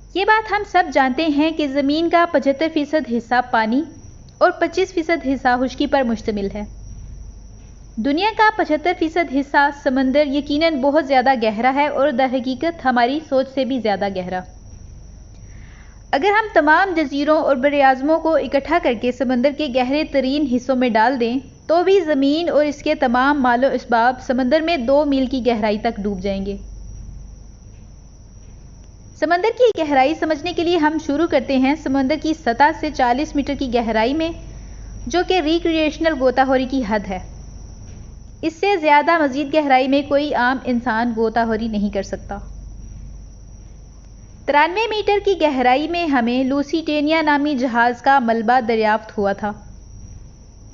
ये बात हम सब जानते हैं कि ज़मीन का 75% हिस्सा पानी और 25% हिस्सा खुश्की पर मुश्तमिल है। दुनिया का 75% हिस्सा समंदर यकीनन बहुत ज़्यादा गहरा है और दरहकीकत हमारी सोच से भी ज़्यादा गहरा। अगर हम तमाम जजीरों और बरआज़मों को इकट्ठा करके समंदर के गहरे तरीन हिस्सों में डाल दें तो भी ज़मीन और इसके तमाम मालो इसबाब समंदर में 2 मील की गहराई तक डूब जाएंगे। समंदर की गहराई समझने के लिए हम शुरू करते हैं समंदर की सतह से 40 मीटर की गहराई में, जो कि रिक्रिएशनल गोताखोरी की हद है। इससे ज़्यादा मज़ीद गहराई में कोई आम इंसान गोताखोरी नहीं कर सकता। 93 मीटर की गहराई में हमें लूसिटेनिया नामी जहाज़ का मलबा दरियाफ्त हुआ था।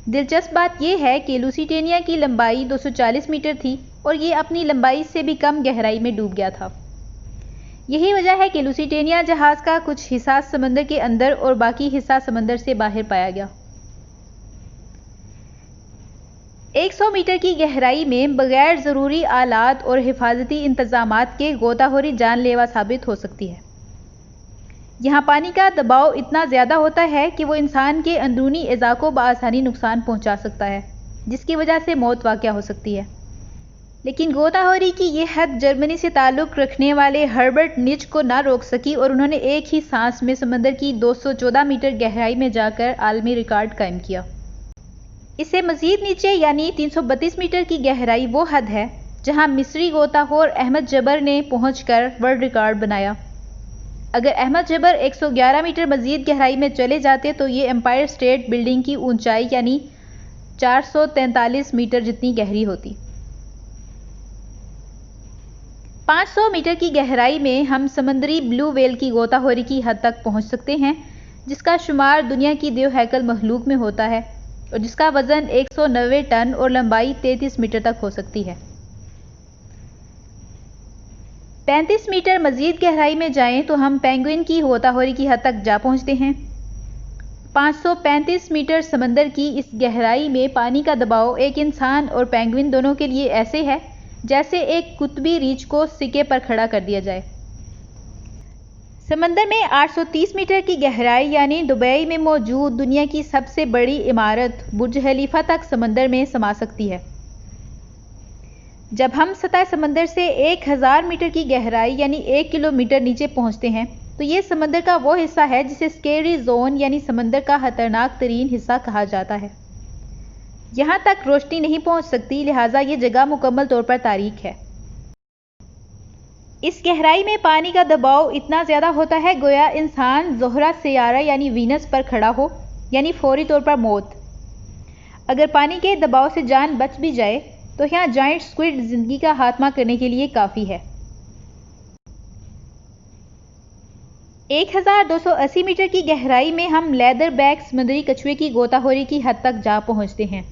दिलचस्प बात यह है कि लूसिटेनिया की लंबाई 240 मीटर थी और ये अपनी लंबाई से भी कम गहराई में डूब गया था। यही वजह है कि लूसिटेनिया जहाज़ का कुछ हिस्सा समंदर के अंदर और बाकी हिस्सा समंदर से बाहर पाया गया। 100 मीटर की गहराई में बगैर ज़रूरी आलात और हिफाजती इंतज़ामात के गोताखोरी जानलेवा साबित हो सकती है। यहाँ पानी का दबाव इतना ज़्यादा होता है कि वो इंसान के अंदरूनी एज़ा को बआसानी नुकसान पहुँचा सकता है, जिसकी वजह से मौत वाक़या हो सकती है। लेकिन गोताखोरी की ये हद जर्मनी से ताल्लुक़ रखने वाले हर्बर्ट निच को ना रोक सकी और उन्होंने एक ही सांस में समंदर की 214 मीटर गहराई में जाकर आलमी रिकॉर्ड कायम किया। इससे मज़ीद नीचे यानी 332 मीटर की गहराई वो हद है जहां मिस्री गोताखोर अहमद जबर ने पहुंचकर वर्ल्ड रिकॉर्ड बनाया। अगर अहमद जबर 111 मीटर मज़ीद गहराई में चले जाते तो ये एम्पायर स्टेट बिल्डिंग की ऊंचाई यानी 443 मीटर जितनी गहरी होती। 500 मीटर की गहराई में हम समंदरी ब्लू व्हेल की गोताखोरी की हद तक पहुंच सकते हैं, जिसका शुमार दुनिया की देवहैकल मखलूक में होता है और जिसका वजन 190 टन और लंबाई 33 मीटर तक हो सकती है। 35 मीटर मजीद गहराई में जाएं तो हम पेंगुइन की गोताखोरी की हद तक जा पहुंचते हैं। 535 मीटर समंदर की इस गहराई में पानी का दबाव एक इंसान और पेंगुइन दोनों के लिए ऐसे है जैसे एक कुतबी रीछ को सिक्के पर खड़ा कर दिया जाए। समंदर में 830 मीटर की गहराई यानी दुबई में मौजूद दुनिया की सबसे बड़ी इमारत बुर्ज खलीफा तक समंदर में समा सकती है। जब हम सतह समंदर से 1000 मीटर की गहराई यानी 1 किलोमीटर नीचे पहुंचते हैं तो ये समंदर का वो हिस्सा है जिसे स्केरी जोन यानी समंदर का खतरनाक तरीन हिस्सा कहा जाता है। यहाँ तक रोशनी नहीं पहुँच सकती, लिहाजा ये जगह मुकम्मल तौर पर तारीक है। इस गहराई में पानी का दबाव इतना ज़्यादा होता है गोया इंसान ज़ोहरा सियारा यानी वीनस पर खड़ा हो, यानी फौरी तौर पर मौत। अगर पानी के दबाव से जान बच भी जाए तो यहाँ जायंट स्क्विड जिंदगी का खात्मा करने के लिए काफ़ी है। 1280 मीटर की गहराई में हम लेदर बैक समुद्री कछुए की गोताखोरी की हद तक जा पहुँचते हैं।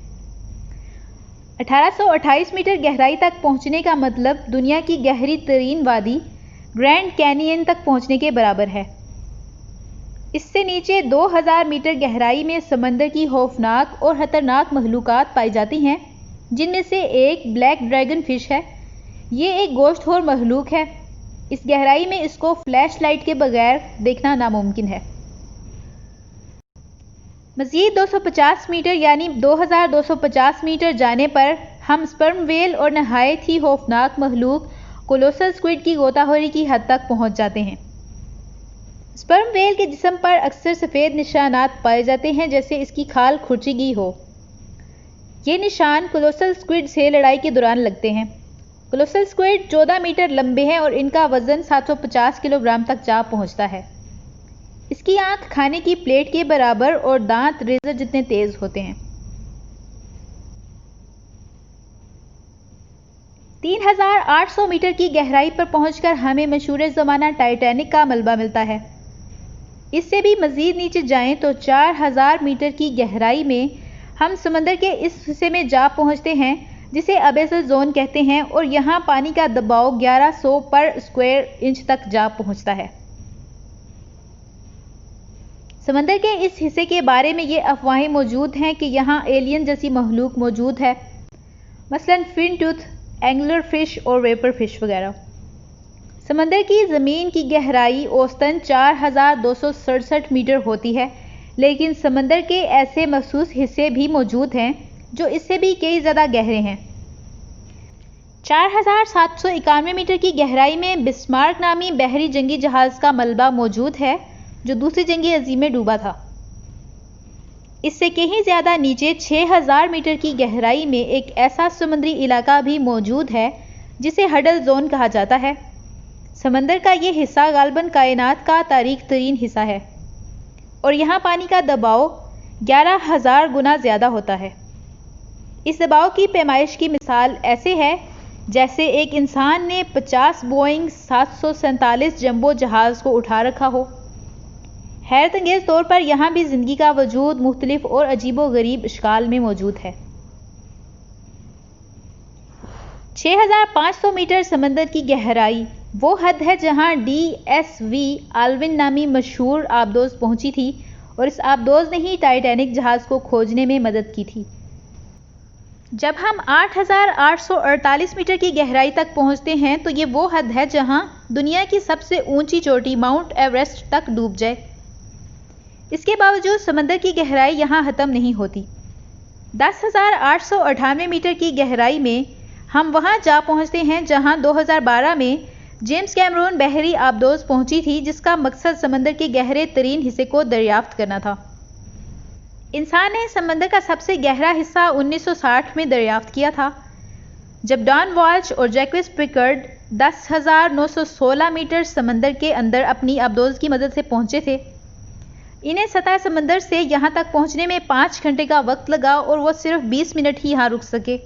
1828 मीटर गहराई तक पहुंचने का मतलब दुनिया की गहरी तरीन वादी ग्रैंड कैनियन तक पहुंचने के बराबर है। इससे नीचे 2000 मीटर गहराई में समंदर की खौफनाक और खतरनाक मखलूकात पाई जाती हैं, जिनमें से एक ब्लैक ड्रैगन फिश है। ये एक गोश्तखोर मखलूक है। इस गहराई में इसको फ्लैश लाइट के बगैर देखना नामुमकिन है। मज़ीद 250 मीटर यानी 2250 मीटर जाने पर हम स्पर्म व्हेल और नहायत ही खौफनाक मखलूक कोलोसल स्क्विड की गोताखोरी की हद तक पहुंच जाते हैं। स्पर्म व्हेल के जिस्म पर अक्सर सफ़ेद निशानात पाए जाते हैं, जैसे इसकी खाल खुरची हो। ये निशान कोलोसल स्क्विड से लड़ाई के दौरान लगते हैं। कोलोसल स्क्विड 14 मीटर लंबे हैं और इनका वजन 750 किलोग्राम तक जा पहुंचता है। इसकी आंख खाने की प्लेट के बराबर और दांत रेजर जितने तेज होते हैं। 3800 मीटर की गहराई पर पहुंचकर हमें मशहूर ज़माना टाइटैनिक का मलबा मिलता है। इससे भी मज़ीद नीचे जाएं तो 4000 मीटर की गहराई में हम समंदर के इस हिस्से में जा पहुंचते हैं जिसे अबेसल जोन कहते हैं और यहाँ पानी का दबाव 1100 पर स्क्वायर इंच तक जा पहुंचता है। समंदर के इस हिस्से के बारे में ये अफवाहें मौजूद हैं कि यहाँ एलियन जैसी मखलूक मौजूद है, मसलन फिन टूथ, एंगलर फिश और वेपर फिश वगैरह। समंदर की ज़मीन की गहराई औसतन 4267 मीटर होती है, लेकिन समंदर के ऐसे महसूस हिस्से भी मौजूद हैं जो इससे भी कई ज़्यादा गहरे हैं। 4791 मीटर की गहराई में बिस्मार्क नामी बहरी जंगी जहाज़ का मलबा मौजूद है जो दूसरी जंगी अज़ीम में डूबा था। इससे कहीं ज़्यादा नीचे 6000 मीटर की गहराई में एक ऐसा समुद्री इलाका भी मौजूद है जिसे हडल जोन कहा जाता है। समंदर का ये हिस्सा गालबन कायनात का तारीक तरीन हिस्सा है और यहाँ पानी का दबाव 11000 गुना ज़्यादा होता है। इस दबाव की पैमाइश की मिसाल ऐसे है जैसे एक इंसान ने 50 बोइंग 747 जंबो जहाज़ को उठा रखा हो। हैरत अंगेज़ तौर पर यहाँ भी ज़िंदगी का वजूद मुख्तलिफ और अजीबो गरीब इश्काल में मौजूद है। 6500 मीटर समंदर की गहराई वो हद है जहाँ DSV आल्विन नामी मशहूर आबदोज़ पहुंची थी और इस आबदोज़ ने ही टाइटैनिक जहाज़ को खोजने में मदद की थी। जब हम 8848 मीटर की गहराई तक पहुंचते हैं तो ये वो हद है जहां दुनिया की सबसे ऊंची चोटी माउंट एवरेस्ट तक डूब जाए। इसके बावजूद समंदर की गहराई यहां ख़त्म नहीं होती। 10,898 मीटर की गहराई में हम वहां जा पहुंचते हैं जहां 2012 में जेम्स कैमरून बहरी आबदोज़ पहुंची थी, जिसका मकसद समंदर के गहरे तरीन हिस्से को दरियाफ्त करना था। इंसान ने समंदर का सबसे गहरा हिस्सा 1960 में दरियाफ्त किया था, जब डॉन वॉल्श और जैक्विस पिकर्ड 10,916 मीटर समंदर के अंदर अपनी आबदोज़ की मदद से पहुंचे थे। इन्हें सतह समंदर से यहां तक पहुंचने में 5 घंटे का वक्त लगा और वो सिर्फ 20 मिनट ही यहां रुक सके,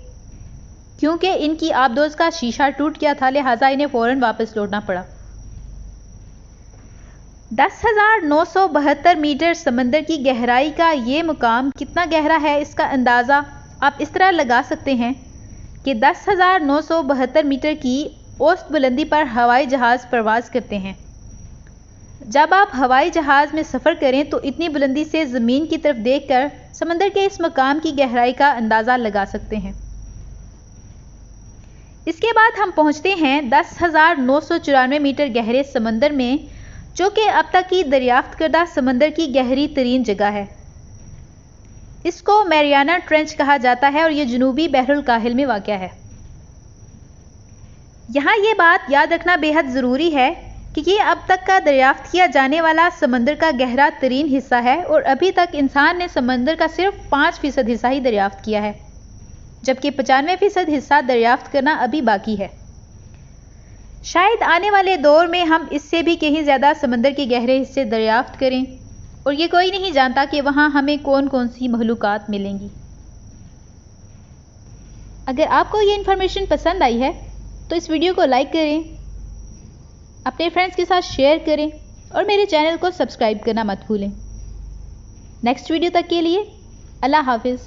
क्योंकि इनकी आबदोज़ का शीशा टूट गया था, लिहाजा इन्हें फ़ौरन वापस लौटना पड़ा। 10,972 मीटर समंदर की गहराई का ये मुकाम कितना गहरा है, इसका अंदाज़ा आप इस तरह लगा सकते हैं कि 10,972 मीटर की औसत बुलंदी पर हवाई जहाज़ परवाज़ करते हैं। जब आप हवाई जहाज़ में सफ़र करें तो इतनी बुलंदी से ज़मीन की तरफ देखकर समंदर के इस मकाम की गहराई का अंदाज़ा लगा सकते हैं। इसके बाद हम पहुंचते हैं 10,994 मीटर गहरे समंदर में, जो कि अब तक की दरियाफ्त करदा समंदर की गहरी तरीन जगह है। इसको मैरियाना ट्रेंच कहा जाता है और यह जनूबी बहरुल काहिल में वाक़या है। यहाँ ये बात याद रखना बेहद ज़रूरी है कि ये अब तक का दरियाफ्त किया जाने वाला समंदर का गहरा तरीन हिस्सा है और अभी तक इंसान ने समंदर का सिर्फ 5% हिस्सा ही दरियाफ्त किया है, जबकि 95% हिस्सा दरियाफ्त करना अभी बाकी है। शायद आने वाले दौर में हम इससे भी कहीं ज़्यादा समंदर के गहरे हिस्से दरियाफ्त करें और ये कोई नहीं जानता कि वहाँ हमें कौन कौन सी मखलूक़ात मिलेंगी। अगर आपको ये इन्फॉर्मेशन पसंद आई है तो इस वीडियो को लाइक करें, अपने फ्रेंड्स के साथ शेयर करें और मेरे चैनल को सब्सक्राइब करना मत भूलें। नेक्स्ट वीडियो तक के लिए अल्लाह हाफिज़।